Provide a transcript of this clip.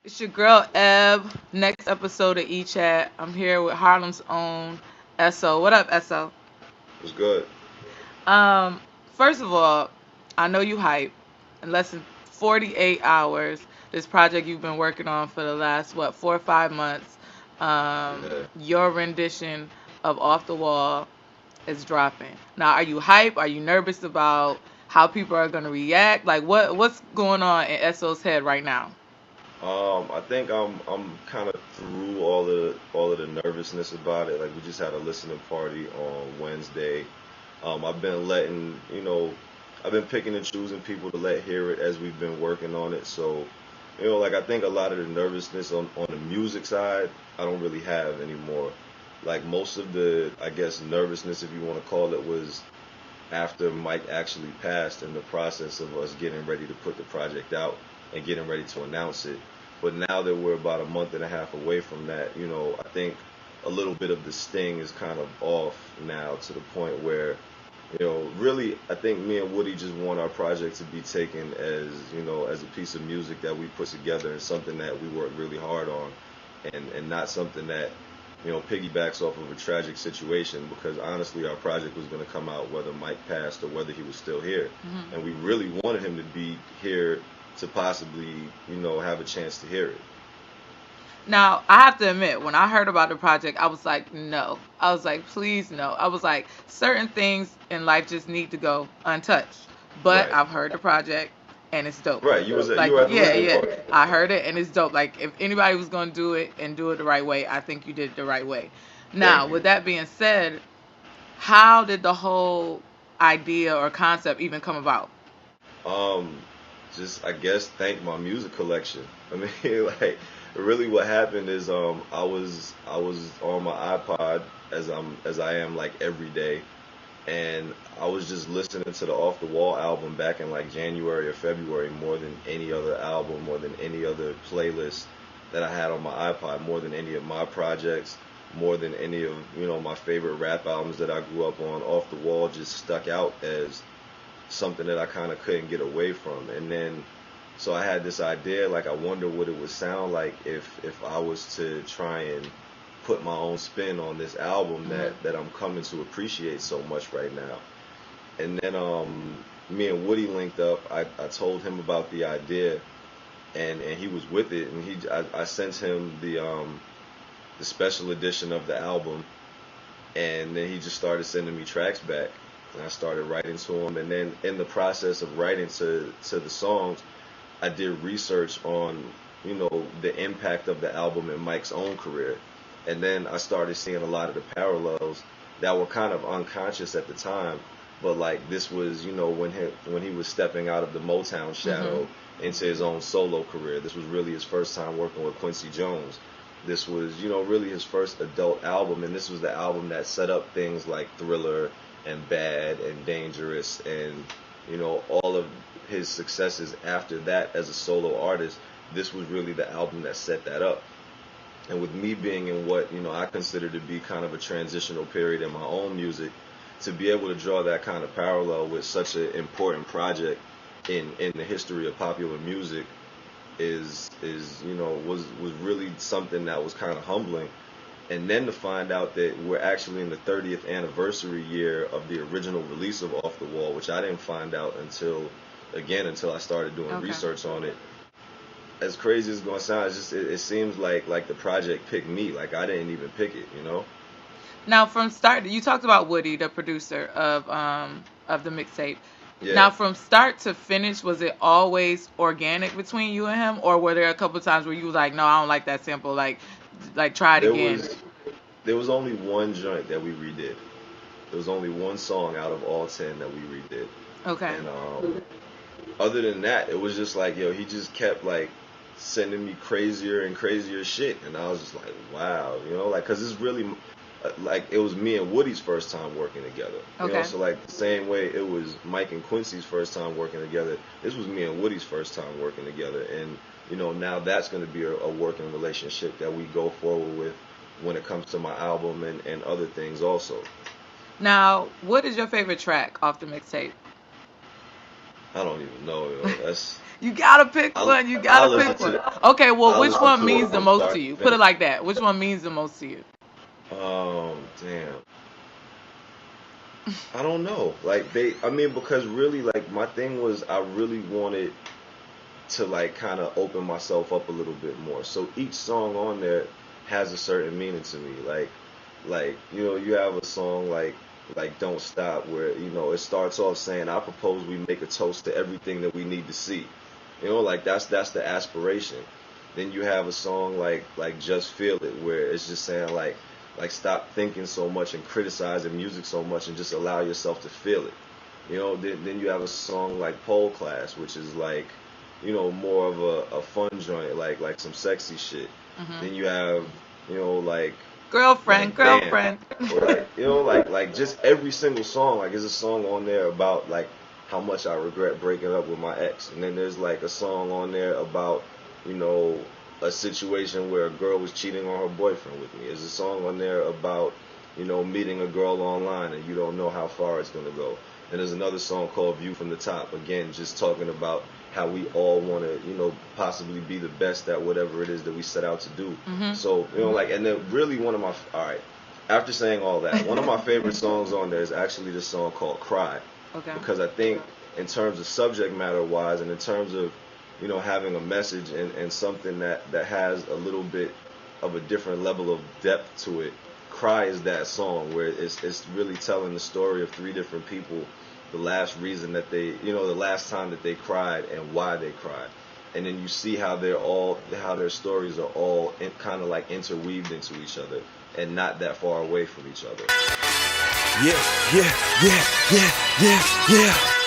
It's your girl Eb. Next episode of eChat. I'm here with Harlem's own Esso. What up, Esso? Was good. Um, First of all, I know you hype. In less than 48 hours, this project you've been working on for the last 4 or 5 months. Yeah. Your rendition of Off the Wall is dropping. Now, are you hype? Are you nervous about how people are gonna react? Like, what's going on in Esso's head right now? I think I'm kind of through all of the nervousness about it. Like we just had a listening party on Wednesday. I've been I've been picking and choosing people to let hear it as we've been working on it. So, like I think a lot of the nervousness on the music side, I don't really have anymore. Like most of the, I guess, nervousness, if you want to call it, was after Mike actually passed in the process of us getting ready to put the project out and getting ready to announce it. But now that we're about a month and a half away from that, I think a little bit of the sting is kind of off now to the point where, really, I think me and Woody just want our project to be taken as a piece of music that we put together and something that we worked really hard on, and not something that piggybacks off of a tragic situation, because honestly our project was going to come out whether Mike passed or whether he was still here, Mhm. and we really wanted him to be here to possibly have a chance to hear it. Now, I have to admit, when I heard about the project, I was like, no. I was like, please, no. I was like, certain things in life just need to go untouched. But Right. I've heard the project and it's dope. Right, you Like, were at the yeah, listening yeah. party. I heard it and it's dope. Like, if anybody was going to do it and do it the right way, I think you did it the right way. Now, Thank you. with that being said, how did the whole idea or concept even come about? um just, I guess, thank my music collection. I mean, like, really what happened is I was on my iPod, as I am like every day, and I was just listening to the Off the Wall album back in like January or February, more than any other album, more than any other playlist that I had on my iPod, more than any of my projects, more than any of my favorite rap albums that I grew up on. Off the Wall just stuck out as something that I kind of couldn't get away from. And then so I had this idea, like, I wonder what it would sound like if I was to try and put my own spin on this album Hmm. that I'm coming to appreciate so much right now. And then me and Woody linked up. I told him about the idea, and he was with it. And I sent him the special edition of the album, and then he just started sending me tracks back, and I started writing to him. And then in the process of writing to the songs, I did research on the impact of the album in Mike's own career, and then I started seeing a lot of the parallels that were kind of unconscious at the time, but like this was when he was stepping out of the Motown Hmm. shadow into his own solo career. This was really his first time working with Quincy Jones. This was really his first adult album, and this was the album that set up things like Thriller and Bad and Dangerous, and all of his successes after that as a solo artist. This was really the album that set that up. And with me being in what I consider to be kind of a transitional period in my own music, to be able to draw that kind of parallel with such an important project in the history of popular music was really something that was kind of humbling. And then to find out that we're actually in the 30th anniversary year of the original release of Off the Wall, which I didn't find out until I started doing Okay. research on it. As crazy as it's gonna sound, it seems like the project picked me. Like I didn't even pick it. Now, from start, you talked about Woody, the producer of the mixtape. Yeah. Now, from start to finish, was it always organic between you and him, or were there a couple times where you was like, "No, I don't like that sample. Like try it There again." was there was only one joint that we redid. There was only one song out of all 10 that we redid. Okay. And other than that, it was just like, he just kept like sending me crazier and crazier shit, and I was just like, wow, like, cause it's really like it was me and Woody's first time working together, Okay. so like the same way it was Mike and Quincy's first time working together, this was me and Woody's first time working together, and now that's going to be a working relationship that we go forward with when it comes to my album and other things also. Now, what is your favorite track off the mixtape? I don't even know, yo. That's You gotta pick one. You I gotta listen pick one. to Okay, well, I which listen one to it means the from most to start you? to Put it finish. like that. Which one means the most to you? Damn. I don't know. Like I mean, because really, like my thing was, I really wanted to like kind of open myself up a little bit more. So each song on there has a certain meaning to me. Like you have a song like Don't Stop, where it starts off saying, I propose we make a toast to everything that we need to see. Like that's the aspiration. Then you have a song like Just Feel It, where it's just saying like stop thinking so much and criticizing music so much and just allow yourself to feel it. Then you have a song like Pole Class, which is like, more of a fun joint, like some sexy shit. Hmm. Then you have, like Girlfriend, Damn, girlfriend. or like just every single song, like there's a song on there about like how much I regret breaking up with my ex, and then there's like a song on there about, you know, a situation where a girl was cheating on her boyfriend with me. There's a song on there about, meeting a girl online and you don't know how far it's gonna go. And there's another song called View from the Top, again, just talking about how we all want to, possibly be the best at whatever it is that we set out to do. Hmm. So, like, and then really all right, after saying all that, one of my favorite songs on there is actually this song called Cry. Okay. Because I think in terms of subject matter wise and in terms of, having a message and something that has a little bit of a different level of depth to it, Cry is that song where it's really telling the story of three different people, the last reason that the last time that they cried and why they cried. And then you see how how their stories are all kind of like interweaved into each other and not that far away from each other. Yeah, yeah, yeah, yeah, yeah, yeah.